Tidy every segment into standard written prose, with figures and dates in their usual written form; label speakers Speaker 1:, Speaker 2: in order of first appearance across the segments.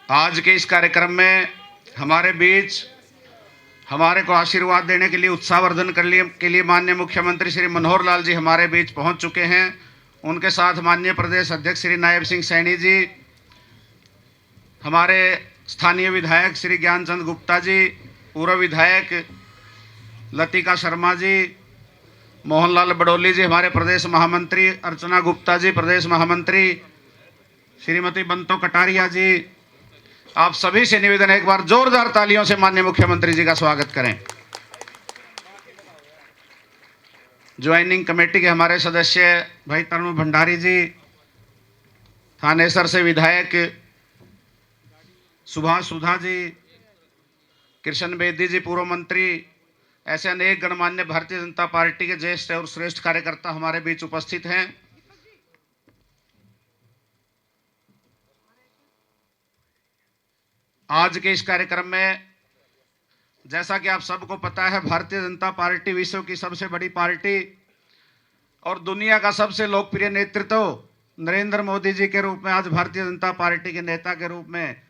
Speaker 1: आज के इस कार्यक्रम में हमारे बीच हमारे को आशीर्वाद देने के लिए, उत्साहवर्धन के लिए माननीय मुख्यमंत्री श्री मनोहर लाल जी हमारे बीच पहुंच चुके हैं। उनके साथ माननीय प्रदेश अध्यक्ष श्री नायब सिंह सैनी जी, हमारे स्थानीय विधायक श्री ज्ञानचंद गुप्ता जी, पूर्व विधायक लतिका शर्मा जी, मोहनलाल बडोली जी, हमारे प्रदेश महामंत्री अर्चना गुप्ता जी, प्रदेश महामंत्री श्रीमती बंतो कटारिया जी, आप सभी से निवेदन है एक बार जोरदार तालियों से माननीय मुख्यमंत्री जी का स्वागत करें। ज्वाइनिंग कमेटी के हमारे सदस्य भाई तरुण भंडारी जी, थानेसर से विधायक सुभाष सुधा जी, कृष्ण बेदी जी, पूर्व मंत्री, ऐसे अनेक गणमान्य भारतीय जनता पार्टी के ज्येष्ठ और श्रेष्ठ कार्यकर्ता हमारे बीच उपस्थित हैं। आज के इस कार्यक्रम में जैसा कि आप सबको पता है, भारतीय जनता पार्टी विश्व की सबसे बड़ी पार्टी और दुनिया का सबसे लोकप्रिय नेतृत्व नरेंद्र मोदी जी के रूप में, आज भारतीय जनता पार्टी के नेता के रूप में,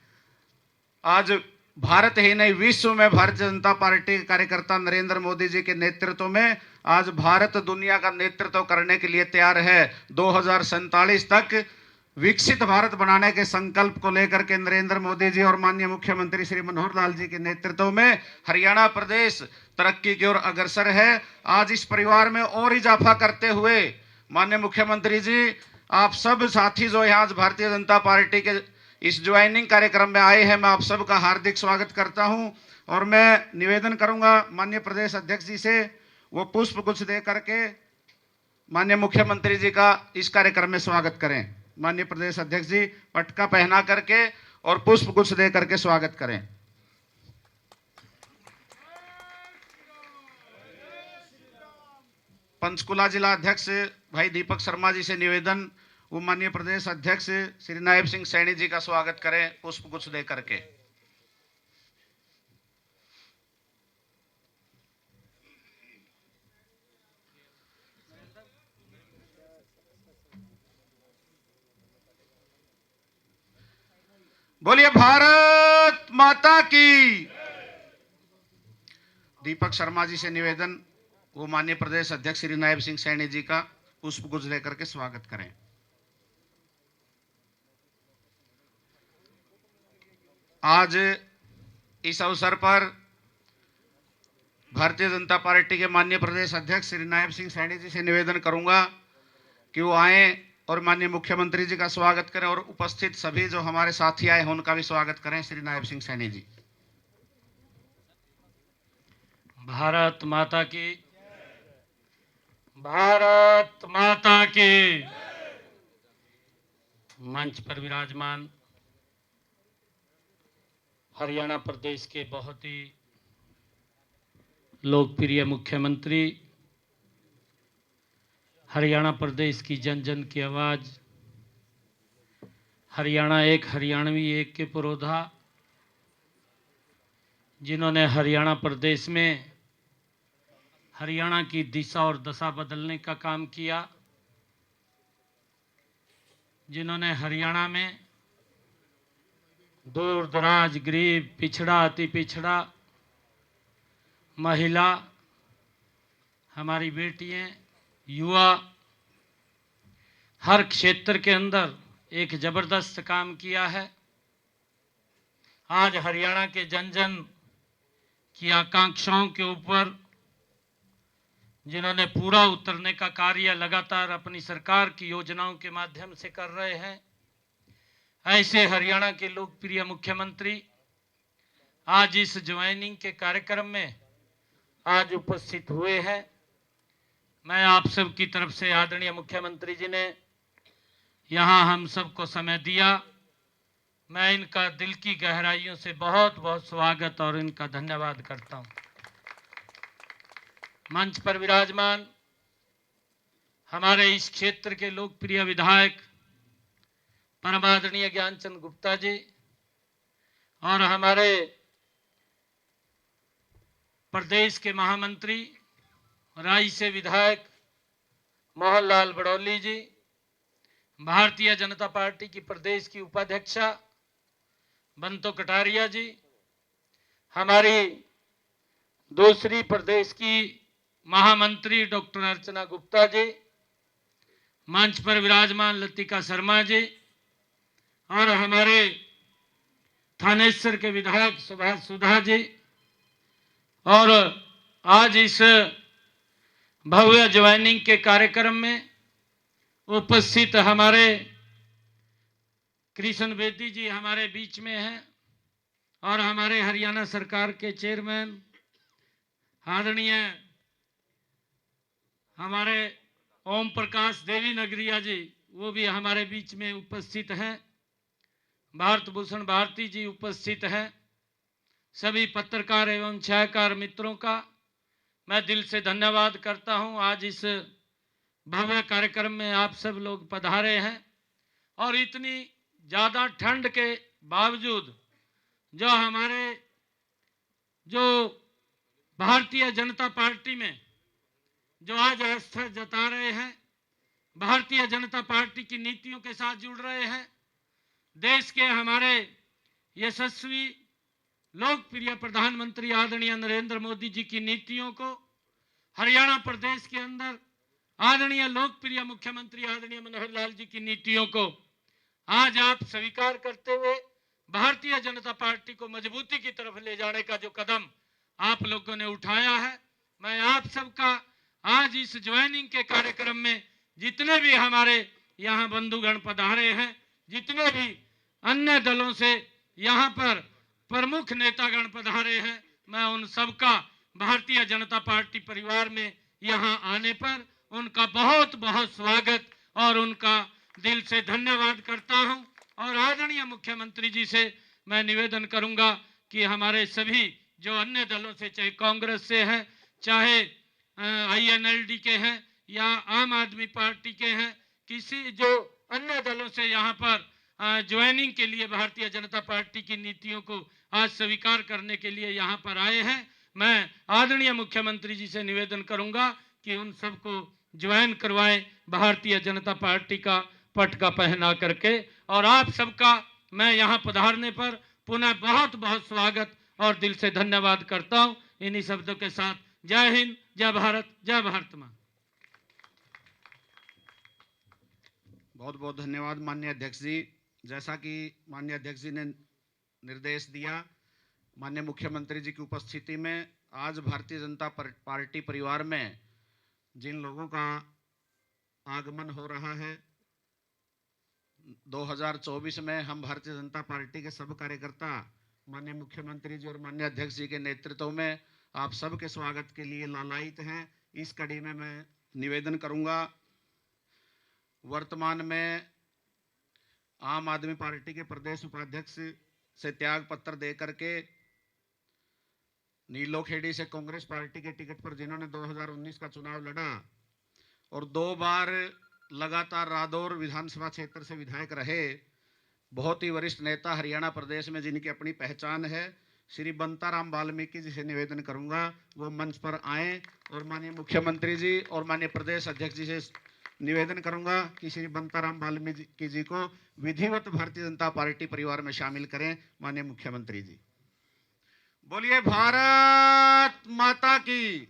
Speaker 1: आज भारत ही नहीं विश्व में भारतीय जनता पार्टी के कार्यकर्ता नरेंद्र मोदी जी के नेतृत्व में आज भारत दुनिया का नेतृत्व करने के लिए तैयार है। 2047 तक विकसित भारत बनाने के संकल्प को लेकर के नरेंद्र मोदी जी और माननीय मुख्यमंत्री श्री मनोहर लाल जी के नेतृत्व में हरियाणा प्रदेश तरक्की की ओर अग्रसर है। आज इस परिवार में और इजाफा करते हुए माननीय मुख्यमंत्री जी, आप सब साथी जो यहाँ आज भारतीय जनता पार्टी के इस ज्वाइनिंग कार्यक्रम में आए हैं, मैं आप सबका हार्दिक स्वागत करता हूं। और मैं निवेदन करूंगा माननीय प्रदेश अध्यक्ष जी से, वो पुष्प गुच्छ दे करके माननीय मुख्यमंत्री जी का इस कार्यक्रम में स्वागत करें। माननीय प्रदेश अध्यक्ष जी पटका पहना करके और पुष्प गुच्छ दे करके स्वागत करें। पंचकुला जिला अध्यक्ष भाई दीपक शर्मा जी से निवेदन, वो माननीय प्रदेश अध्यक्ष श्री नायब सिंह सैनी जी का स्वागत करें पुष्प गुच्छ दे करके। बोलिए भारत माता की। दीपक शर्मा जी से निवेदन, वो माननीय प्रदेश अध्यक्ष श्री नायब सिंह सैनी जी का पुष्प गुच्छ लेकर के स्वागत करें। आज इस अवसर पर भारतीय जनता पार्टी के माननीय प्रदेश अध्यक्ष श्री नायब सिंह सैनी जी से निवेदन करूंगा कि वो आए और माननीय मुख्यमंत्री जी का स्वागत करें और उपस्थित सभी जो हमारे साथी आए हैं उनका भी स्वागत करें। श्री नायब सिंह सैनी जी।
Speaker 2: भारत माता की, भारत माता की। मंच पर विराजमान हरियाणा प्रदेश के बहुत ही लोकप्रिय मुख्यमंत्री, हरियाणा प्रदेश की जन जन की आवाज, हरियाणा एक, हरियाणवी एक के पुरोधा, जिन्होंने हरियाणा प्रदेश में हरियाणा की दिशा और दशा बदलने का काम किया, जिन्होंने हरियाणा में दूर दराज, गरीब, पिछड़ा, अति पिछड़ा, महिला, हमारी बेटियां, युवा, हर क्षेत्र के अंदर एक जबरदस्त काम किया है। आज हरियाणा के जन जन की आकांक्षाओं के ऊपर जिन्होंने पूरा उतरने का कार्य लगातार अपनी सरकार की योजनाओं के माध्यम से कर रहे हैं, ऐसे हरियाणा के लोकप्रिय मुख्यमंत्री आज इस ज्वाइनिंग के कार्यक्रम में आज उपस्थित हुए हैं। मैं आप सब की तरफ से आदरणीय मुख्यमंत्री जी ने यहाँ हम सबको समय दिया, मैं इनका दिल की गहराइयों से बहुत बहुत स्वागत और इनका धन्यवाद करता हूँ। मंच पर विराजमान हमारे इस क्षेत्र के लोकप्रिय विधायक परम आदरणीय ज्ञानचंद गुप्ता जी और हमारे प्रदेश के महामंत्री राई से विधायक मोहनलाल बडोली जी, भारतीय जनता पार्टी की प्रदेश की उपाध्यक्षा बंतो कटारिया जी, हमारी दूसरी प्रदेश की महामंत्री डॉक्टर अर्चना गुप्ता जी, मंच पर विराजमान लतिका शर्मा जी और हमारे थानेश्वर के विधायक सुभाष सुधा जी, और आज इस भव्य ज्वाइनिंग के कार्यक्रम में उपस्थित हमारे कृष्ण बेदी जी हमारे बीच में हैं, और हमारे हरियाणा सरकार के चेयरमैन आदरणीय हमारे ओम प्रकाश देवी नगरिया जी, वो भी हमारे बीच में उपस्थित हैं। भारत भूषण भारती जी उपस्थित हैं। सभी पत्रकार एवं छायाकार मित्रों का मैं दिल से धन्यवाद करता हूं। आज इस भव्य कार्यक्रम में आप सब लोग पधारे हैं, और इतनी ज़्यादा ठंड के बावजूद जो हमारे जो भारतीय जनता पार्टी में जो आज आस्था जता रहे हैं, भारतीय जनता पार्टी की नीतियों के साथ जुड़ रहे हैं, देश के हमारे यशस्वी लोकप्रिय प्रधानमंत्री आदरणीय नरेंद्र मोदी जी की नीतियों को, हरियाणा प्रदेश के अंदर आदरणीय लोकप्रिय मुख्यमंत्री आदरणीय मनोहर लाल जी की नीतियों को आज आप स्वीकार करते हुए भारतीय जनता पार्टी को मजबूती की तरफ ले जाने का जो कदम आप लोगों ने उठाया है, मैं आप सबका आज इस ज्वाइनिंग के कार्यक्रम में जितने भी हमारे यहाँ बंधुगण पधारे हैं, जितने भी अन्य दलों से यहाँ पर प्रमुख नेतागण पधारे हैं, मैं उन सबका भारतीय जनता पार्टी परिवार में यहाँ आने पर उनका बहुत बहुत स्वागत और उनका दिल से धन्यवाद करता हूं। और आदरणीय मुख्यमंत्री जी से मैं निवेदन करूंगा कि हमारे सभी जो अन्य दलों से, चाहे कांग्रेस से हैं, चाहे INLD के हैं या आम आदमी पार्टी के हैं, किसी जो अन्य दलों से यहाँ पर ज्वाइनिंग के लिए भारतीय जनता पार्टी की नीतियों को आज स्वीकार करने के लिए यहाँ पर आए हैं, मैं आदरणीय मुख्यमंत्री जी से निवेदन करूंगा कि उन सबको ज्वाइन करवाएं भारतीय जनता पार्टी का पटका पहना करके। और आप सबका मैं यहाँ पधारने पर पुनः बहुत बहुत स्वागत और दिल से धन्यवाद करता हूँ। इन्हीं शब्दों के साथ जय हिंद, जय भारत, जय भारत मां।
Speaker 1: बहुत बहुत धन्यवाद माननीय अध्यक्ष जी। जैसा कि माननीय अध्यक्ष जी ने निर्देश दिया, माननीय मुख्यमंत्री जी की उपस्थिति में आज भारतीय जनता पार्टी परिवार में जिन लोगों का आगमन हो रहा है, 2024 में हम भारतीय जनता पार्टी के सब कार्यकर्ता माननीय मुख्यमंत्री जी और माननीय अध्यक्ष जी के नेतृत्व में आप सबके स्वागत के लिए लालायित हैं। इस कड़ी में मैं निवेदन करूंगा, वर्तमान में आम आदमी पार्टी के प्रदेश उपाध्यक्ष से त्याग पत्र दे करके नीलोखेड़ी से कांग्रेस पार्टी के टिकट पर जिन्होंने 2019 का चुनाव लड़ा और 2 बार लगातार रादौर विधानसभा क्षेत्र से विधायक रहे, बहुत ही वरिष्ठ नेता हरियाणा प्रदेश में जिनकी अपनी पहचान है, श्री बंताराम वाल्मीकि जी से निवेदन करूंगा वो मंच पर आएं, और माननीय मुख्यमंत्री जी और माननीय प्रदेश अध्यक्ष जी से निवेदन करूंगा कि श्री बंताराम वाल्मीकि जी को विधिवत भारतीय जनता पार्टी परिवार में शामिल करें। माननीय मुख्यमंत्री जी, बोलिए भारत माता की।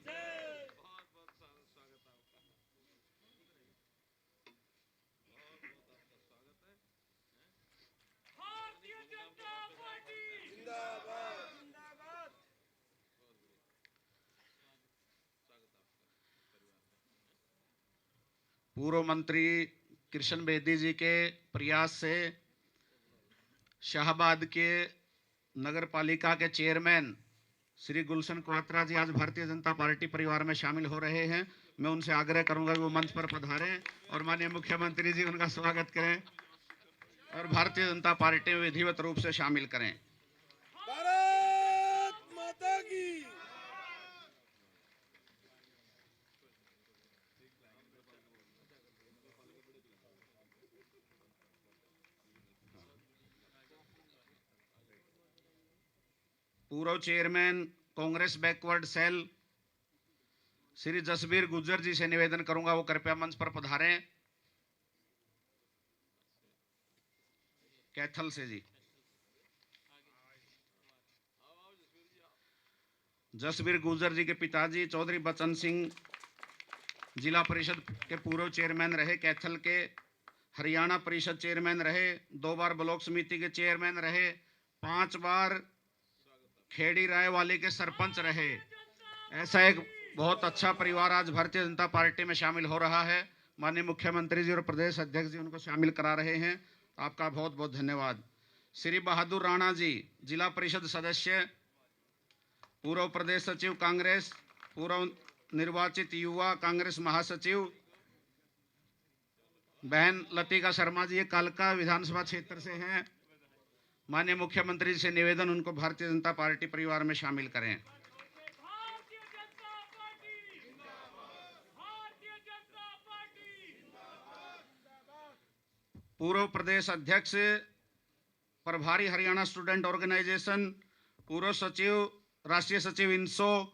Speaker 1: पूर्व मंत्री कृष्ण बेदी जी के प्रयास से शाहबाद के नगर पालिका के चेयरमैन श्री गुलशन क्वात्रा जी आज भारतीय जनता पार्टी परिवार में शामिल हो रहे हैं। मैं उनसे आग्रह करूंगा कि वो मंच पर पधारें और माननीय मुख्यमंत्री जी उनका स्वागत करें और भारतीय जनता पार्टी में विधिवत रूप से शामिल करें।
Speaker 3: भारत माता की।
Speaker 1: पूर्व chairman Congress backward cell Shri Jasbir Gujjar ji से निवेदन करूंगा वो कृपया मंच पर पधारें, कैथल से जी। जसवीर गुर्जर जी के पिताजी चौधरी बचन सिंह जिला परिषद के पूर्व चेयरमैन रहे, कैथल के हरियाणा परिषद चेयरमैन रहे, 2 बार ब्लॉक समिति के चेयरमैन रहे, 5 बार खेड़ी रायवाली के सरपंच रहे। ऐसा एक बहुत अच्छा परिवार आज भारतीय जनता पार्टी में शामिल हो रहा है। माननीय मुख्यमंत्री जी और प्रदेश अध्यक्ष जी उनको शामिल करा रहे हैं। आपका बहुत बहुत धन्यवाद। श्री बहादुर राणा जी जिला परिषद सदस्य, पूर्व प्रदेश सचिव कांग्रेस, पूर्व निर्वाचित युवा कांग्रेस महासचिव। बहन लतिका शर्मा जी ये कालका विधानसभा क्षेत्र से हैं। माननीय मुख्यमंत्री जी से निवेदन उनको भारतीय जनता पार्टी परिवार में शामिल करें।
Speaker 3: भारतीय जनता पार्टी जिंदाबाद, भारतीय जनता पार्टी जिंदाबाद।
Speaker 1: पूर्व प्रदेश अध्यक्ष प्रभारी हरियाणा स्टूडेंट ऑर्गेनाइजेशन, पूर्व सचिव राष्ट्रीय सचिव इंसो,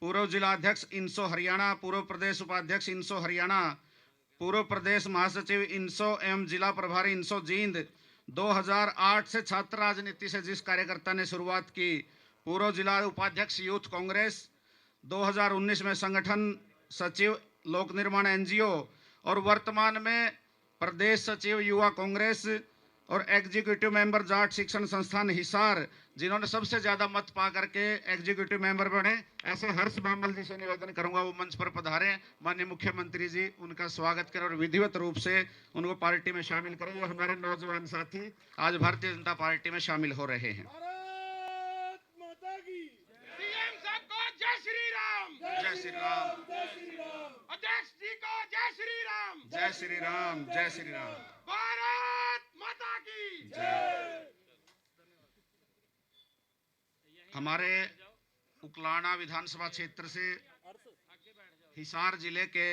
Speaker 1: पूर्व जिला अध्यक्ष इंसो हरियाणा, पूर्व प्रदेश उपाध्यक्ष इंसो हरियाणा, पूर्व प्रदेश महासचिव इंसो एवं जिला प्रभारी इंसो जींद। 2008 से छात्र राजनीति से जिस कार्यकर्ता ने शुरुआत की, पूर्व जिला उपाध्यक्ष यूथ कांग्रेस, 2019 में संगठन सचिव लोक निर्माण एनजीओ और वर्तमान में प्रदेश सचिव युवा कांग्रेस और एग्जीक्यूटिव मेंबर जाट शिक्षण संस्थान हिसार, जिन्होंने सबसे ज्यादा मत पा करके एग्जीक्यूटिव मेंबर बने। ऐसे हर्ष बामल जी से निवेदन करूंगा वो मंच पर पधारे। माननीय मुख्यमंत्री जी उनका स्वागत करें और विधिवत रूप से उनको पार्टी में शामिल करें। वो हमारे नौजवान साथी आज भारतीय जनता पार्टी में शामिल हो रहे हैं।
Speaker 3: भारत माता की सीएम साहब को जय श्री राम,
Speaker 1: जय श्री राम,
Speaker 3: जय श्री राम। अध्यक्ष जी को जय श्री राम,
Speaker 1: जय श्री राम, जय श्री राम।
Speaker 3: भारत माता की जय।
Speaker 1: हमारे उकलाना विधानसभा क्षेत्र से हिसार जिले के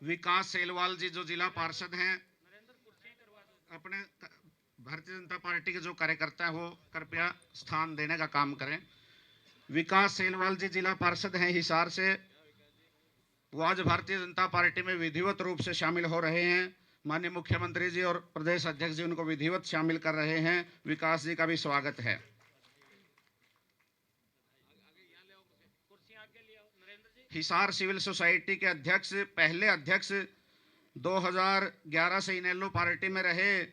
Speaker 1: विकास सेलवाल जी जो जिला पार्षद हैं, अपने भारतीय जनता पार्टी के जो कार्यकर्ता है वो कृपया स्थान देने का काम करें। विकास सेलवाल जी जिला पार्षद हैं हिसार से, वो आज भारतीय जनता पार्टी में विधिवत रूप से शामिल हो रहे हैं। माननीय मुख्यमंत्री जी और प्रदेश अध्यक्ष जी उनको विधिवत शामिल कर रहे हैं। विकास जी का भी स्वागत है। हिसार सिविल सोसाइटी के अध्यक्ष, पहले अध्यक्ष 2011 से इनेलो पार्टी में रहे,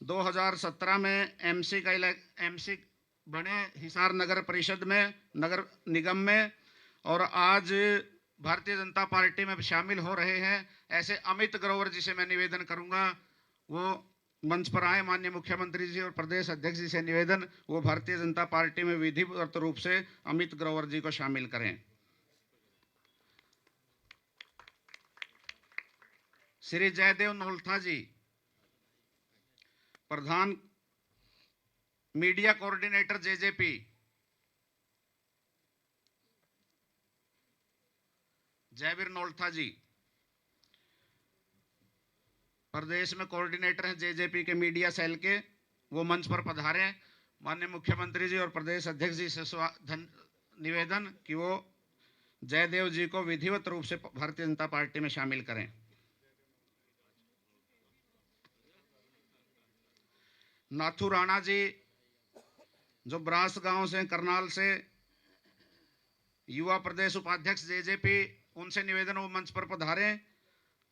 Speaker 1: 2017 में एमसी बने हिसार नगर परिषद में, नगर निगम में, और आज भारतीय जनता पार्टी में शामिल हो रहे हैं। ऐसे अमित ग्रोवर जी से मैं निवेदन करूंगा वो मंच पर आए। माननीय मुख्यमंत्री जी और प्रदेश अध्यक्ष जी से निवेदन वो भारतीय जनता पार्टी में विधिवत रूप से अमित ग्रोवर जी को शामिल करें। श्री जयदेव नोलथा जी प्रधान मीडिया कोऑर्डिनेटर जेजेपी, जयवीर नोलथा जी प्रदेश में कोऑर्डिनेटर हैं जेजेपी के मीडिया सेल के, वो मंच पर पधारे। माननीय मुख्यमंत्री जी और प्रदेश अध्यक्ष जी से निवेदन कि वो जयदेव जी को विधिवत रूप से भारतीय जनता पार्टी में शामिल करें। नाथू राणा जी जो ब्रास गांव से, करनाल से, युवा प्रदेश उपाध्यक्ष जेजेपी, उनसे निवेदन वो मंच पर पधारे।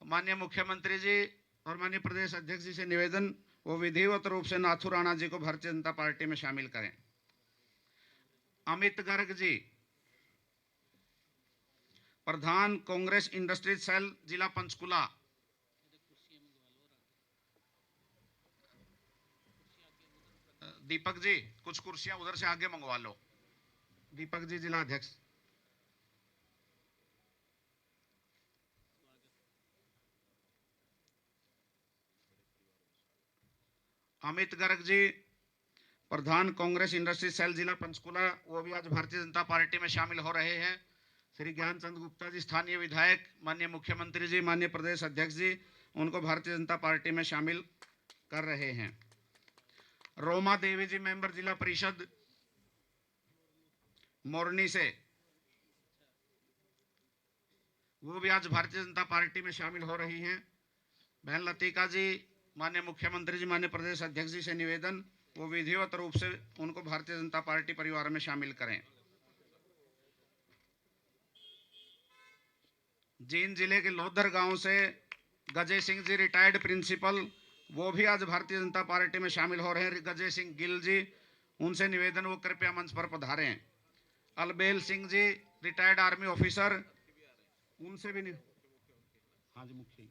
Speaker 1: माननीय मुख्यमंत्री जी और माननीय प्रदेश अध्यक्ष जी से निवेदन वो विधिवत रूप से नाथू राणा जी को भारतीय जनता पार्टी में शामिल करें। अमित गर्ग जी प्रधान कांग्रेस इंडस्ट्रीज सेल जिला पंचकुला, दीपक जी कुछ कुर्सियां उधर से आगे मंगवा लो। दीपक जी जिला अध्यक्ष। अमित गर्ग जी प्रधान कांग्रेस इंडस्ट्री सेल जिला पंचकुला, वो भी आज भारतीय जनता पार्टी में शामिल हो रहे हैं। श्री ज्ञानचंद गुप्ता जी स्थानीय विधायक, माननीय मुख्यमंत्री जी, माननीय प्रदेश अध्यक्ष जी उनको भारतीय जनता पार्टी में शामिल कर रहे हैं। रोमा देवी जी मेंबर जिला परिषद मोरनी से, वो भी आज भारतीय जनता पार्टी में शामिल हो रही हैं। बहन लतिका जी माननीय मुख्यमंत्री जी, माननीय प्रदेश अध्यक्ष जी से निवेदन वो विधिवत रूप से उनको भारतीय जनता पार्टी परिवार में शामिल करें। जींद जिले के लोधर गांव से गजय सिंह जी रिटायर्ड प्रिंसिपल, वो भी आज भारतीय जनता पार्टी में शामिल हो रहे हैं। गजय सिंह गिल जी, उनसे निवेदन वो कृपया मंच पर पधारें। अलबेल Singh ji retired army officer, उनसे भी नहीं। हाँ जी, मुख्य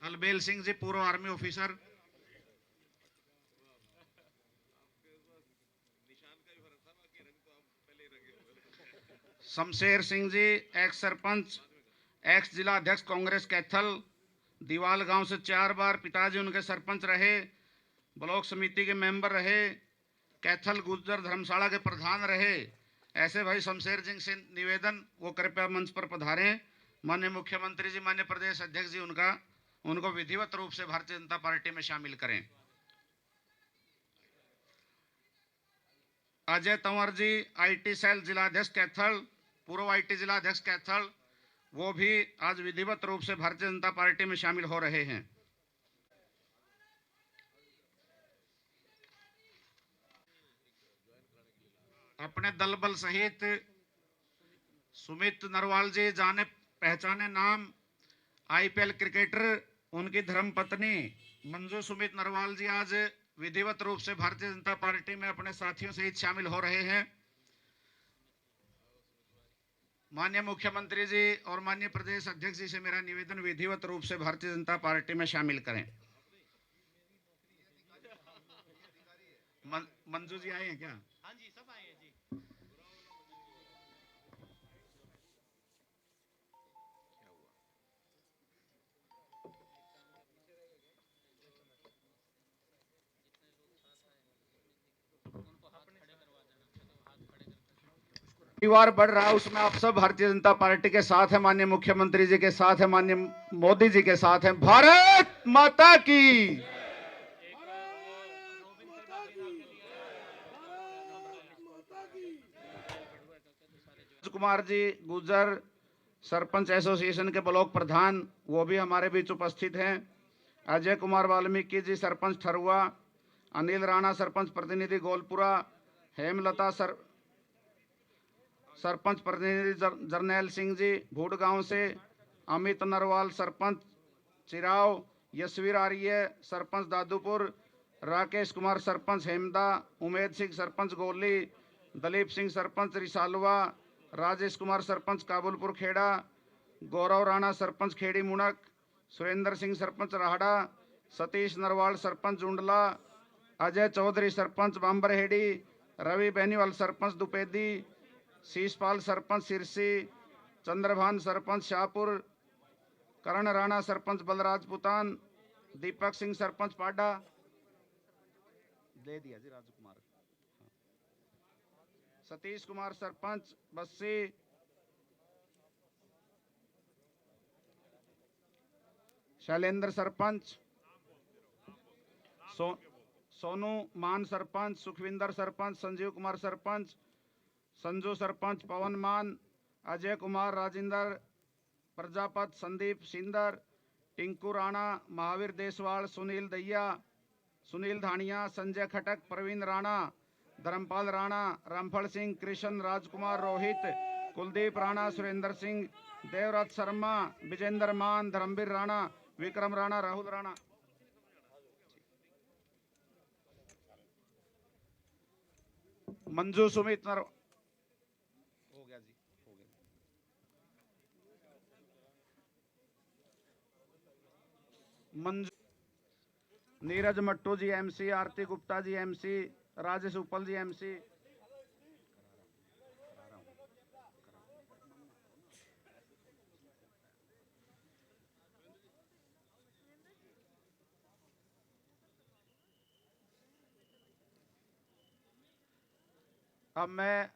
Speaker 1: अलबेल सिंह जी पूर्व army officer. Shamsher Singh ji x sarpanch, x जिला अध्यक्ष कांग्रेस कैथल, दीवाल गांव से 4 बार पिताजी उनके सरपंच रहे, ब्लॉक समिति के मेंबर रहे, कैथल गुर्जर धर्मशाला के प्रधान रहे। ऐसे भाई शमशेर सिंह से निवेदन वो कृपया मंच पर पधारें। माननीय मुख्यमंत्री जी, माननीय प्रदेश अध्यक्ष जी उनको विधिवत रूप से भारतीय जनता पार्टी में शामिल करें। अजय तंवर जी आईटी सेल जिलाध्यक्ष कैथल, पूर्व आईटी जिलाध्यक्ष कैथल, वो भी आज विधिवत रूप से भारतीय जनता पार्टी में शामिल हो रहे हैं। अपने दल बल सहित सुमित नरवाल जी, जाने पहचाने नाम, आईपीएल क्रिकेटर, उनकी धर्मपत्नी मंजू सुमित नरवाल जी आज विधिवत रूप से भारतीय जनता पार्टी में अपने साथियों सहित शामिल हो रहे हैं। माननीय मुख्यमंत्री जी और माननीय प्रदेश अध्यक्ष जी से मेरा निवेदन, विधिवत रूप से भारतीय जनता पार्टी में शामिल करें। मंजू जी आए हैं क्या?
Speaker 3: हाँ जी, सब आए हैं जी।
Speaker 1: परिवार बढ़ रहा है, उसमें आप सब भारतीय जनता पार्टी के साथ है, माननीय मुख्यमंत्री जी के साथ है, माननीय मोदी जी के साथ है। भारत माता की। कुमार जी गुजर सरपंच एसोसिएशन के ब्लॉक प्रधान, वो भी हमारे बीच उपस्थित हैं। अजय कुमार वाल्मीकि जी सरपंच ठरुआ, अनिल राणा सरपंच प्रतिनिधि गोलपुरा, हेमलता सरपंच प्रतिनिधि जरनैल सिंह जी भूड गांव से, अमित नरवाल सरपंच चिराव, यशवीर आर्य सरपंच दादूपुर, राकेश कुमार सरपंच हेमदा, उमेद सिंह सरपंच गोली, दलीप सिंह सरपंच रिसालवा, राजेश कुमार सरपंच काबुलपुर खेड़ा, गौरव राणा सरपंच खेड़ी मुनक, सुरेंद्र सिंह सरपंच राहड़ा, सतीश नरवाल सरपंच जुंडला, अजय चौधरी सरपंच बांबरहेड़ी, रवि बेनीवाल सरपंच दुपेदी, शीशपाल सरपंच सिरसी, चंद्रभान सरपंच शाहपुर, करण राणा सरपंच बलराजपुतान, दीपक सिंह सरपंच पाडा, दे दिया जी राजकुमार, सतीश कुमार सरपंच बस्सी, शैलेंद्र सरपंच, सोनू मान सरपंच, सुखविंदर सरपंच, संजीव कुमार सरपंच, संजू सरपंच, पवन मान, अजय कुमार, राजेंद्र प्रजापत, संदीप सिंदर, टिंकू राणा, महावीर देसवाल, सुनील दैया, सुनील धानिया, संजय खटक, प्रवीण राणा, धर्मपाल राणा, रामफल सिंह, कृष्ण राजकुमार, रोहित, कुलदीप राणा, सुरेंद्र सिंह, देवराज शर्मा, विजेंद्र मान, धर्मवीर राणा, विक्रम राणा, राहुल राणा। मंजू सुमित नर हो गया जी, हो गया। मंजू, नीरज मट्टू जी एमसी, आरती गुप्ता जी एमसी, राजेश उपल जी एमसी। अब मैं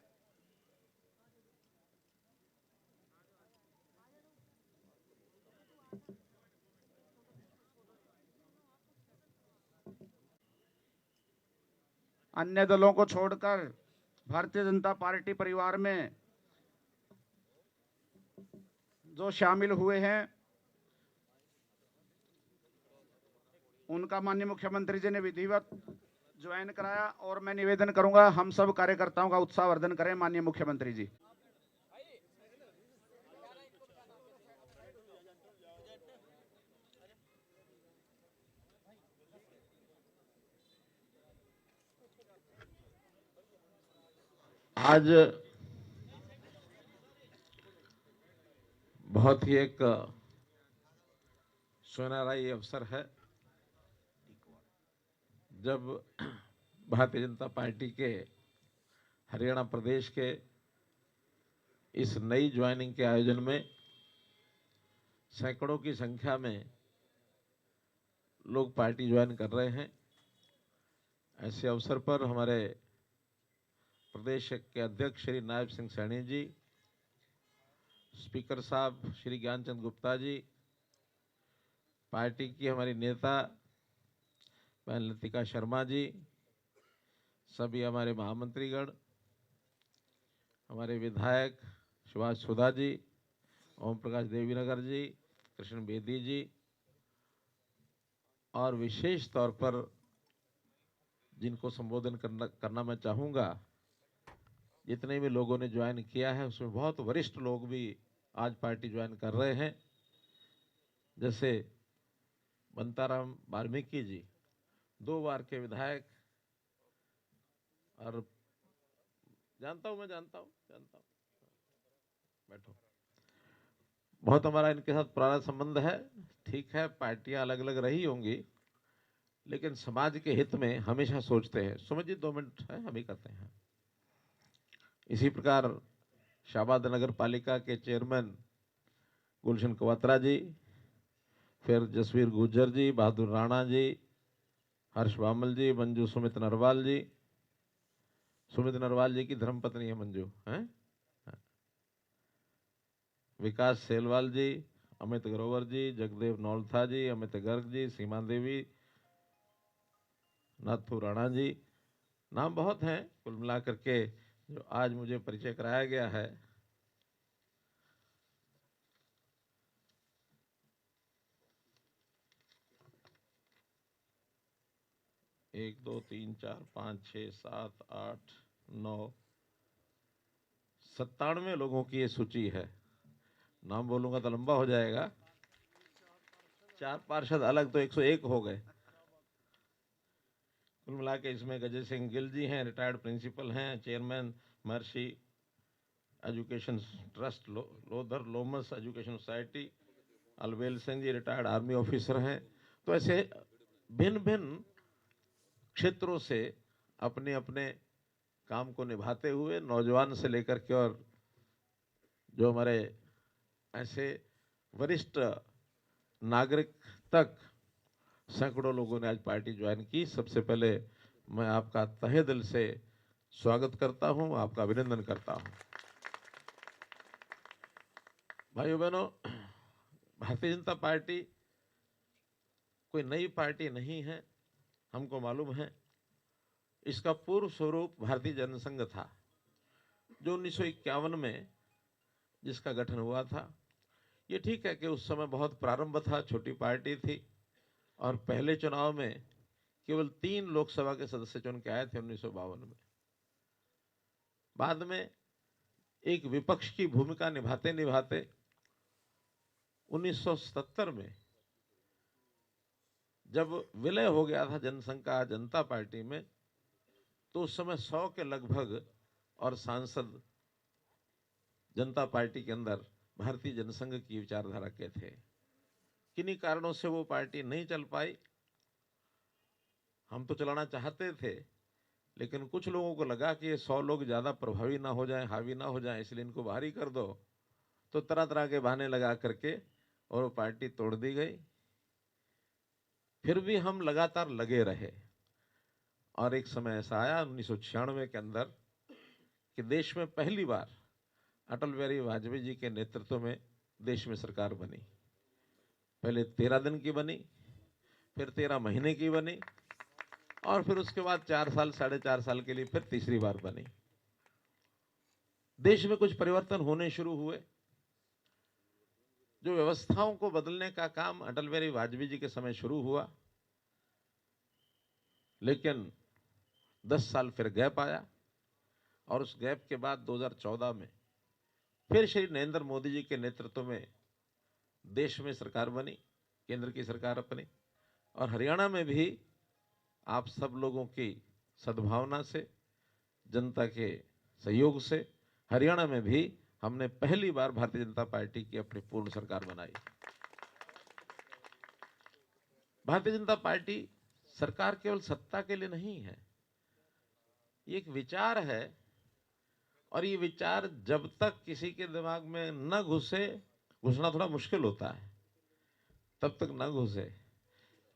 Speaker 1: अन्य दलों को छोड़कर भारतीय जनता पार्टी परिवार में जो शामिल हुए हैं, उनका माननीय मुख्यमंत्री जी ने विधिवत ज्वाइन कराया और मैं निवेदन करूंगा हम सब कार्यकर्ताओं का उत्साहवर्धन करें माननीय मुख्यमंत्री जी।
Speaker 4: आज बहुत ही एक सुनहराई अवसर है जब भारतीय जनता पार्टी के हरियाणा प्रदेश के इस नई ज्वाइनिंग के आयोजन में सैकड़ों की संख्या में लोग पार्टी ज्वाइन कर रहे हैं। ऐसे अवसर पर हमारे प्रदेश के अध्यक्ष श्री नायब सिंह सैनी जी, स्पीकर साहब श्री ज्ञानचंद गुप्ता जी, पार्टी की हमारी नेता बहन लतिका शर्मा जी, सभी हमारे महामंत्रीगण, हमारे विधायक सुभाष सुधा जी, ओम प्रकाश देवीनगर जी, कृष्ण बेदी जी, और विशेष तौर पर जिनको संबोधन करना मैं चाहूँगा, जितने भी लोगों ने ज्वाइन किया है उसमें बहुत वरिष्ठ लोग भी आज पार्टी ज्वाइन कर रहे हैं। जैसे बंताराम वाल्मीकि जी, 2 बार के विधायक, और जानता हूं बैठो, बहुत हमारा इनके साथ पुराना संबंध है। ठीक है, पार्टियां अलग अलग रही होंगी लेकिन समाज के हित में हमेशा सोचते हैं। सुमित जी 2 मिनट है, हम ही करते हैं। इसी प्रकार शाहबाद नगर पालिका के चेयरमैन गुलशन कवात्रा जी, फिर जसवीर गुर्जर जी, बहादुर राणा जी, हर्ष बामल जी, मंजू सुमित नरवाल जी, सुमित नरवाल जी की धर्मपत्नी है मंजू, हैं, विकास सेलवाल जी, अमित ग्रोवर जी, जगदेव नौलथा जी, अमित गर्ग जी, सीमा देवी, नाथू राणा जी, नाम बहुत हैं कुल मिलाकर के जो आज मुझे परिचय कराया गया है। एक, दो, 3, 4, 5, 6, 7, 8, 9, 97 लोगों की ये सूची है। नाम बोलूंगा तो लंबा हो जाएगा। 4 पार्षद अलग तो 101 हो गए। कुल मिला के इसमें गजय सिंह गिल जी हैं, रिटायर्ड प्रिंसिपल हैं, chairman Maharishi education trust Lodhar Lomas education society, Alwel Singh ji retired army officer हैं। तो ऐसे भिन्न भिन्न क्षेत्रों से अपने अपने काम को निभाते हुए नौजवान से लेकर के और जो हमारे ऐसे वरिष्ठ नागरिक तक सैकड़ों लोगों ने आज पार्टी ज्वाइन की। सबसे पहले मैं आपका तहे दिल से स्वागत करता हूं, आपका अभिनंदन करता हूं। भाइयों बहनों, भारतीय जनता पार्टी कोई नई पार्टी नहीं है, हमको मालूम है। इसका पूर्व स्वरूप भारतीय जनसंघ था जो 1951 में जिसका गठन हुआ था। ये ठीक है कि उस समय बहुत प्रारंभ था, छोटी पार्टी थी और पहले चुनाव में केवल 3 लोकसभा के सदस्य चुन के आए थे 1952 में। बाद में एक विपक्ष की भूमिका निभाते निभाते 1977 में जब विलय हो गया था जनसंघ का जनता पार्टी में, तो उस समय 100 के लगभग और सांसद जनता पार्टी के अंदर भारतीय जनसंघ की विचारधारा के थे। किन्हीं कारणों से वो पार्टी नहीं चल पाई। हम तो चलाना चाहते थे लेकिन कुछ लोगों को लगा कि ये 100 लोग ज़्यादा प्रभावी ना हो जाएं, हावी ना हो जाएं, इसलिए इनको बाहर ही कर दो। तो तरह तरह के बहाने लगा करके और वो पार्टी तोड़ दी गई। फिर भी हम लगातार लगे रहे और एक समय ऐसा आया 1996 के अंदर कि देश में पहली बार अटल बिहारी वाजपेयी जी के नेतृत्व में देश में सरकार बनी। पहले 13 दिन की बनी, फिर 13 महीने की बनी और फिर उसके बाद 4 साल 4.5 साल के लिए फिर तीसरी बार बनी। देश में कुछ परिवर्तन होने शुरू हुए। जो व्यवस्थाओं को बदलने का काम अटल बिहारी वाजपेयी जी के समय शुरू हुआ, लेकिन 10 साल फिर गैप आया और उस गैप के बाद 2014 में फिर श्री नरेंद्र मोदी जी के नेतृत्व में देश में सरकार बनी, केंद्र की सरकार अपनी, और हरियाणा में भी आप सब लोगों की सद्भावना से, जनता के सहयोग से हरियाणा में भी हमने पहली बार भारतीय जनता पार्टी की अपनी पूर्ण सरकार बनाई। भारतीय जनता पार्टी सरकार केवल सत्ता के लिए नहीं है, ये एक विचार है, और ये विचार जब तक किसी के दिमाग में न घुसे, घुसना थोड़ा मुश्किल होता है, तब तक न घुसे,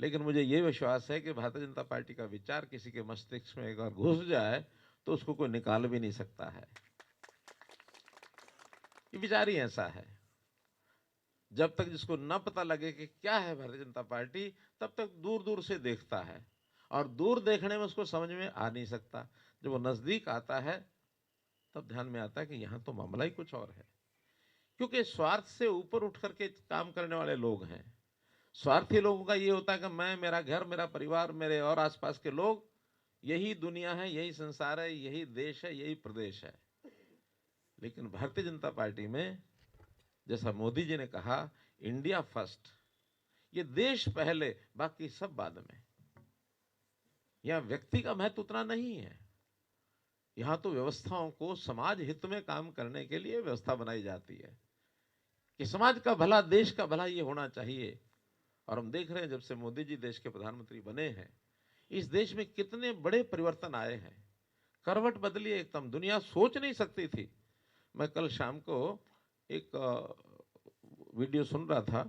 Speaker 4: लेकिन मुझे ये विश्वास है कि भारतीय जनता पार्टी का विचार किसी के मस्तिष्क में एक बार घुस जाए तो उसको कोई निकाल भी नहीं सकता है। ये विचार ही ऐसा है, जब तक जिसको न पता लगे कि क्या है भारतीय जनता पार्टी, तब तक दूर दूर से देखता है, और दूर देखने में उसको समझ में आ नहीं सकता। जब वो नजदीक आता है तब ध्यान में आता है कि यहाँ तो मामला ही कुछ और है, क्योंकि स्वार्थ से ऊपर उठ करके काम करने वाले लोग हैं। स्वार्थी लोगों का ये होता है कि मैं, मेरा घर, मेरा परिवार, मेरे और आसपास के लोग, यही दुनिया है, यही संसार है, यही देश है, यही प्रदेश है। लेकिन भारतीय जनता पार्टी में, जैसा मोदी जी ने कहा, इंडिया फर्स्ट, ये देश पहले, बाकी सब बाद में। यहां व्यक्ति का महत्व उतना नहीं है, यहां तो व्यवस्थाओं को समाज हित में काम करने के लिए व्यवस्था बनाई जाती है कि समाज का भला, देश का भला ये होना चाहिए। और हम देख रहे हैं जब से मोदी जी देश के प्रधानमंत्री बने हैं, इस देश में कितने बड़े परिवर्तन आए हैं, करवट बदली है एकदम, दुनिया सोच नहीं सकती थी। मैं कल शाम को एक वीडियो सुन रहा था,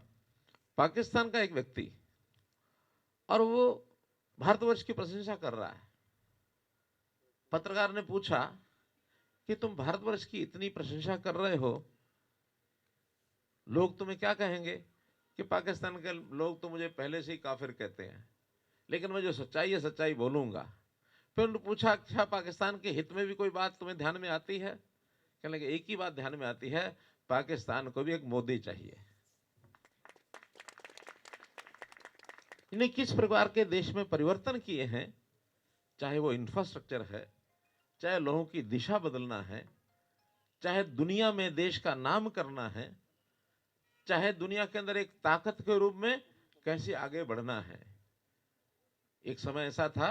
Speaker 4: पाकिस्तान का एक व्यक्ति, और वो भारतवर्ष की प्रशंसा कर रहा है। पत्रकार ने पूछा कि तुम भारतवर्ष की इतनी प्रशंसा कर रहे हो, लोग तुम्हें क्या कहेंगे? कि पाकिस्तान के लोग तो मुझे पहले से ही काफिर कहते हैं, लेकिन मैं जो सच्चाई है सच्चाई बोलूंगा। फिर उन्होंने पूछा, अच्छा पाकिस्तान के हित में भी कोई बात तुम्हें ध्यान में आती है? कहने लगे, एक ही बात ध्यान में आती है, पाकिस्तान को भी एक मोदी चाहिए। इन्हें किस प्रकार के देश में परिवर्तन किए हैं, चाहे वो इंफ्रास्ट्रक्चर है, चाहे लोगों की दिशा बदलना है, चाहे दुनिया में देश का नाम करना है, चाहे दुनिया के अंदर एक ताकत के रूप में कैसे आगे बढ़ना है। एक समय ऐसा था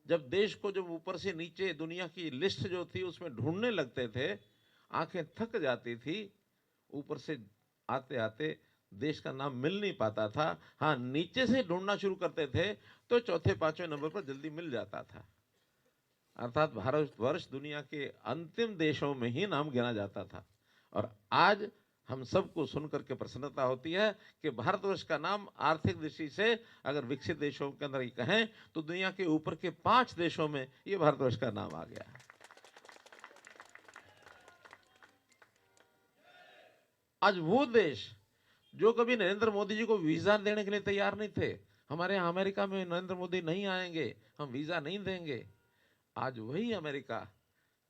Speaker 4: जब देश को, जब ऊपर से नीचे दुनिया की लिस्ट जो थी उसमें ढूंढने लगते थे, आंखें थक जाती थी, ऊपर से आते आते देश का नाम मिल नहीं पाता था। हाँ, नीचे से ढूंढना शुरू करते थे तो चौथे पांचवें नंबर पर जल्दी मिल जाता था। अर्थात भारतवर्ष दुनिया के अंतिम देशों में ही नाम गिना जाता था। और आज हम सबको सुनकर के प्रसन्नता होती है कि भारतवर्ष का नाम आर्थिक दृष्टि से अगर विकसित देशों के अंदर ही कहें तो दुनिया के ऊपर के 5 देशों में ये भारतवर्ष का नाम आ गया है। आज वो देश जो कभी नरेंद्र मोदी जी को वीजा देने के लिए तैयार नहीं थे, हमारे यहाँ अमेरिका में नरेंद्र मोदी नहीं आएंगे, हम वीजा नहीं देंगे, आज वही अमेरिका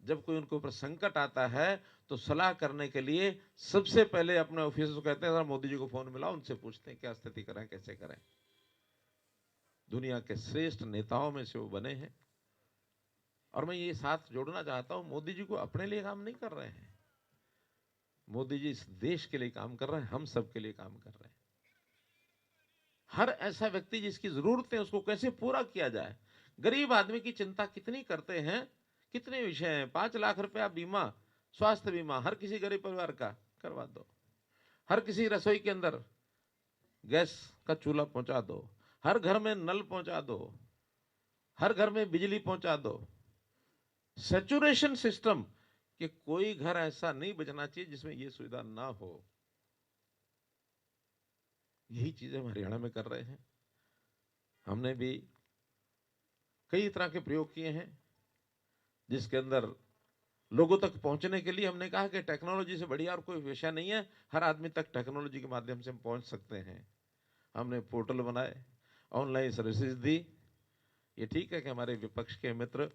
Speaker 4: जब कोई उनके ऊपर संकट आता है तो सलाह करने के लिए सबसे पहले अपने ऑफिस को कहते हैं, मोदी जी को फोन मिलाओ, उनसे पूछते हैं क्या स्थिति करें, कैसे करें। दुनिया के श्रेष्ठ नेताओं में से वो बने हैं। और मैं ये साथ जोड़ना चाहता हूं, मोदी जी को अपने लिए काम नहीं कर रहे हैं, मोदी जी इस देश के लिए काम कर रहे हैं, हम सब के लिए काम कर रहे हैं। हर ऐसा व्यक्ति जिसकी जरूरत है उसको कैसे पूरा किया जाए। गरीब आदमी की चिंता कितनी करते हैं, कितने विषय हैं। 5 लाख रुपया बीमा, स्वास्थ्य बीमा हर किसी गरीब परिवार का करवा दो, हर किसी रसोई के अंदर गैस का चूल्हा पहुंचा दो, हर घर में नल पहुंचा दो, हर घर में बिजली पहुंचा दो। सैचुरेशन सिस्टम, कि कोई घर ऐसा नहीं बचना चाहिए जिसमें यह सुविधा ना हो। यही चीजें हम हरियाणा में कर रहे हैं। हमने भी कई तरह के प्रयोग किए हैं जिसके अंदर लोगों तक पहुंचने के लिए हमने कहा कि टेक्नोलॉजी से बढ़िया और कोई विषय नहीं है, हर आदमी तक टेक्नोलॉजी के माध्यम से हम पहुंच सकते हैं। हमने पोर्टल बनाए, ऑनलाइन सर्विसेज दी। ये ठीक है कि हमारे विपक्ष के मित्र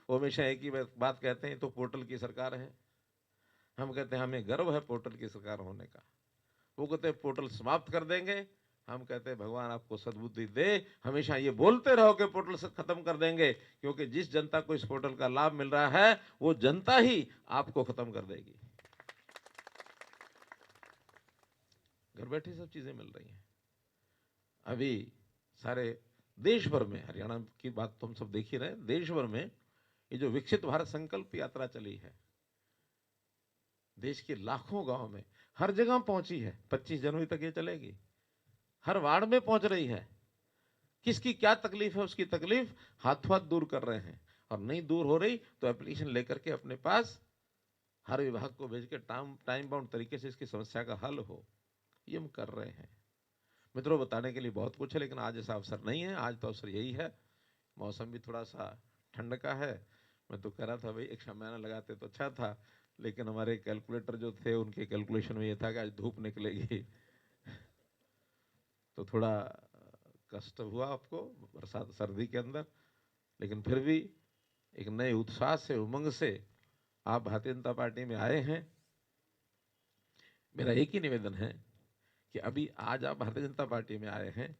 Speaker 4: वो हमेशा एक ही बात कहते हैं, तो पोर्टल की सरकार है। हम कहते हैं हमें गर्व है पोर्टल की सरकार होने का। वो कहते हैं पोर्टल समाप्त कर देंगे हम कहते हैं भगवान आपको सद्बुद्धि दे, हमेशा ये बोलते रहो कि पोर्टल से खत्म कर देंगे, क्योंकि जिस जनता को इस पोर्टल का लाभ मिल रहा है वो जनता ही आपको खत्म कर देगी। घर बैठे सब चीजें मिल रही हैं। अभी सारे देश भर में, हरियाणा की बात तो हम सब देख ही रहे हैं, देश भर में ये जो विकसित भारत संकल्प यात्रा चली है, देश के लाखों गांव में हर जगह पहुंची है। 25 जनवरी तक ये चलेगी, हर वार्ड में पहुंच रही है। किसकी क्या तकलीफ है, उसकी तकलीफ हाथों हाथ दूर कर रहे हैं, और नहीं दूर हो रही तो एप्लीकेशन लेकर के अपने पास हर विभाग को भेज के टाइम बाउंड तरीके से इसकी समस्या का हल हो, ये हम कर रहे हैं। मित्रों, बताने के लिए बहुत कुछ है, लेकिन आज ऐसा अवसर नहीं है। आज तो अवसर यही है, मौसम भी थोड़ा सा ठंड का है। मैं तो कह रहा था भाई एक शमाना लगाते तो अच्छा था, लेकिन हमारे कैलकुलेटर जो थे उनके कैलकुलेशन में ये था कि आज धूप निकलेगी तो थोड़ा कष्ट हुआ आपको बरसात सर्दी के अंदर, लेकिन फिर भी एक नए उत्साह से, उमंग से आप भारतीय जनता पार्टी में आए हैं। मेरा एक ही निवेदन है कि अभी आज आप भारतीय जनता पार्टी में आए हैं,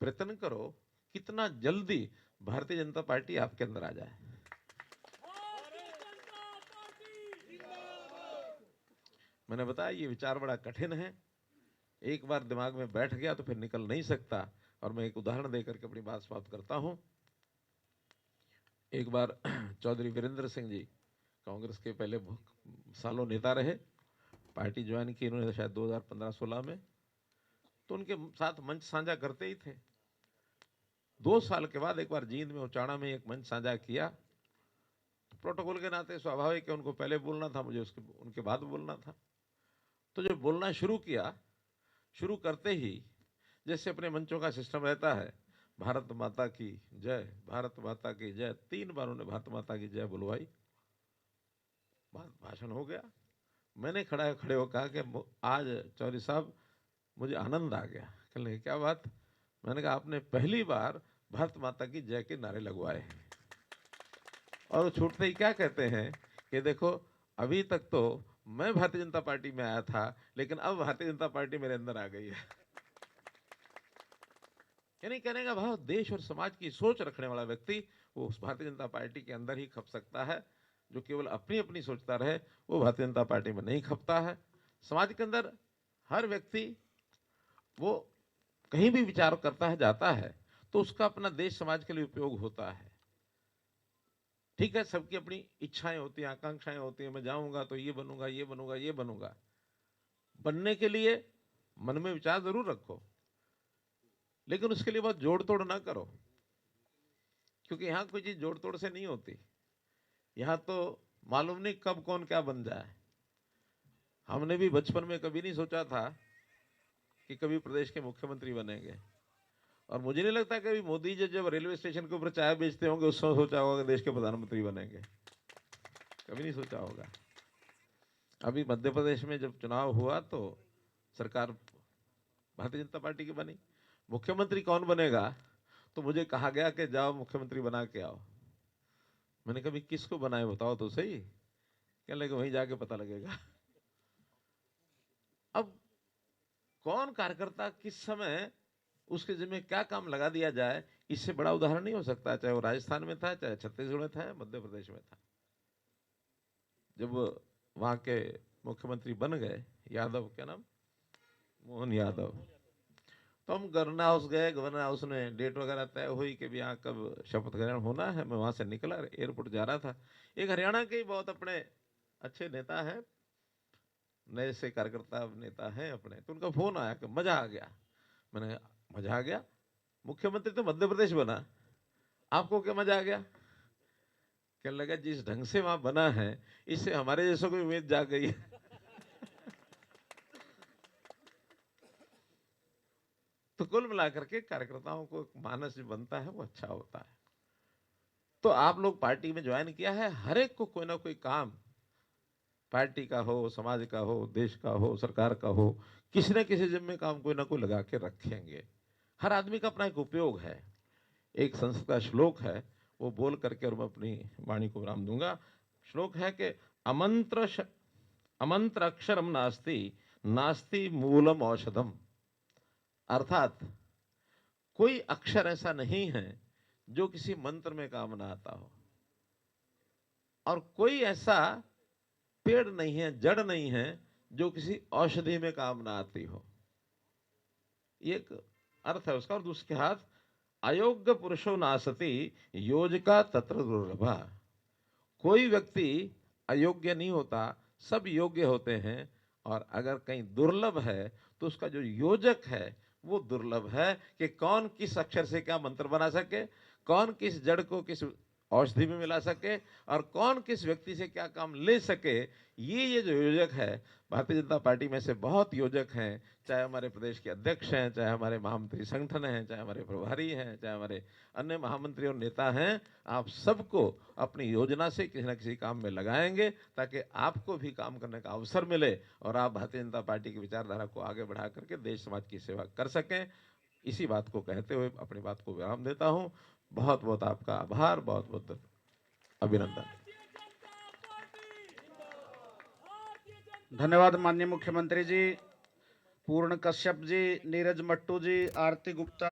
Speaker 4: प्रयत्न करो कितना जल्दी भारतीय जनता पार्टी आपके अंदर आ जाए। मैंने बताया ये विचार बड़ा कठिन है, एक बार दिमाग में बैठ गया तो फिर निकल नहीं सकता। और मैं एक उदाहरण देकर के अपनी बात समाप्त करता हूं। एक बार चौधरी वीरेंद्र सिंह जी कांग्रेस के पहले सालों नेता रहे, पार्टी ज्वाइन की इन्होंने शायद 2015-16 में, तो उनके साथ मंच साझा करते ही थे। 2 साल के बाद एक बार जींद में, उचाड़ा में एक मंच साझा किया। प्रोटोकॉल के नाते स्वाभाविक है, उनको पहले बोलना था, मुझे उनके बाद बोलना था। तो जब बोलना शुरू किया, शुरू करते ही जैसे अपने मंचों का सिस्टम रहता है, भारत माता की जय, भारत माता की जय, 3 बार उन्होंने भारत माता की जय बुलवाई, भाषण हो गया। मैंने खड़े हो कहा कि आज चौधरी साहब मुझे आनंद आ गया। कहने लगे क्या बात? मैंने कहा आपने पहली बार भारत माता की जय के नारे लगवाए हैं। और वो छूटते ही क्या कहते हैं कि देखो अभी तक तो मैं भारतीय जनता पार्टी में आया था, लेकिन अब भारतीय जनता पार्टी मेरे अंदर आ गई है। यानी कहने का भाव, देश और समाज की सोच रखने वाला व्यक्ति वो उस भारतीय जनता पार्टी के अंदर ही खप सकता है। जो केवल अपनी अपनी सोचता रहे वो भारतीय जनता पार्टी में नहीं खपता है। समाज के अंदर हर व्यक्ति वो कहीं भी विचार करता है, जाता है, तो उसका अपना देश समाज के लिए उपयोग होता है। ठीक है, सबकी अपनी इच्छाएं होती हैं, आकांक्षाएं होती हैं, मैं जाऊंगा तो ये बनूंगा, ये बनूंगा, ये बनूंगा। बनने के लिए मन में विचार जरूर रखो, लेकिन उसके लिए बहुत जोड़ तोड़ ना करो, क्योंकि यहां कोई चीज जोड़ तोड़ से नहीं होती। यहां तो मालूम नहीं कब कौन क्या बन जाए। हमने भी बचपन में कभी नहीं सोचा था कि कभी प्रदेश के मुख्यमंत्री बनेंगे, और मुझे नहीं लगता कभी मोदी जी जब रेलवे स्टेशन के ऊपर चाय बेचते होंगे उस समय सोचा होगा कि देश के प्रधानमंत्री बनेंगे, कभी नहीं सोचा होगा। अभी मध्य प्रदेश में जब चुनाव हुआ तो सरकार भारतीय जनता पार्टी की बनी। मुख्यमंत्री कौन बनेगा तो मुझे कहा गया कि जाओ मुख्यमंत्री बना के आओ। मैंने कभी किसको बनाए बताओ तो सही, कहने लगे वहीं जाके पता लगेगा। अब कौन कार्यकर्ता किस समय उसके जिम्मे क्या काम लगा दिया जाए, इससे बड़ा उदाहरण नहीं हो सकता। चाहे वो राजस्थान में था, चाहे छत्तीसगढ़ में था, मध्य प्रदेश में था। जब वहां के मुख्यमंत्री बन गए यादव, क्या नाम, मोहन यादव, तो हम गवर्नर हाउस गए। गवर्नर हाउस में डेट वगैरह तय हुई कि भी यहाँ कब शपथ ग्रहण होना है। मैं वहां से निकला, एयरपोर्ट जा रहा था। एक हरियाणा के बहुत अपने अच्छे नेता है, नए से कार्यकर्ता नेता हैं अपने, तो उनका फोन आया कि मजा आ गया। मैंने मजा आ गया? मुख्यमंत्री तो मध्य प्रदेश बना, आपको क्या मजा आ गया? कहने लगा जिस ढंग से वहां बना है इससे हमारे जैसों को उम्मीद जाग गई है। तो कुल मिलाकर के कार्यकर्ताओं को मानस जो बनता है वो अच्छा होता है। तो आप लोग पार्टी में ज्वाइन किया है, हर एक को कोई ना कोई काम, पार्टी का हो, समाज का हो, देश का हो, सरकार का हो, किसी न किसी जिम्मे काम कोई ना कोई लगा के रखेंगे। हर आदमी का अपना एक उपयोग है। एक संस्कृत का श्लोक है, वो बोल करके और मैं अपनी वाणी को विराम दूंगा। श्लोक है कि अमंत्र अक्षरम नास्ति, नास्ति मूलम औषधम। अर्थात कोई अक्षर ऐसा नहीं है जो किसी मंत्र में काम ना आता हो, और कोई ऐसा पेड़ नहीं है, जड़ नहीं है जो किसी औषधि में काम ना आती हो। ये एक अर्थ है उसका। और दूसरे हाथ, अयोग्य पुरुषो नासति योजका तत्र दुर्लभा। कोई व्यक्ति अयोग्य नहीं होता, सब योग्य होते हैं, और अगर कहीं दुर्लभ है तो उसका जो योजक है वो दुर्लभ है कि कौन किस अक्षर से क्या मंत्र बना सके, कौन किस जड़ को किस औषधि में मिला सके, और कौन किस व्यक्ति से क्या काम ले सके। ये जो योजक है, भारतीय जनता पार्टी में से बहुत योजक हैं, चाहे हमारे प्रदेश के अध्यक्ष हैं, चाहे हमारे महामंत्री संगठन हैं, चाहे हमारे प्रभारी हैं, चाहे हमारे अन्य महामंत्री और नेता हैं। आप सबको अपनी योजना से किसी न किसी काम में लगाएंगे ताकि आपको भी काम करने का अवसर मिले और आप भारतीय जनता पार्टी की विचारधारा को आगे बढ़ा करके देश समाज की सेवा कर सकें। इसी बात को कहते हुए अपनी बात को विराम देता हूं। बहुत बहुत आपका आभार, बहुत बहुत अभिनंदन।
Speaker 1: धन्यवाद माननीय मुख्यमंत्री जी, पूर्ण कश्यप जी, नीरज मट्टू जी, आरती गुप्ता।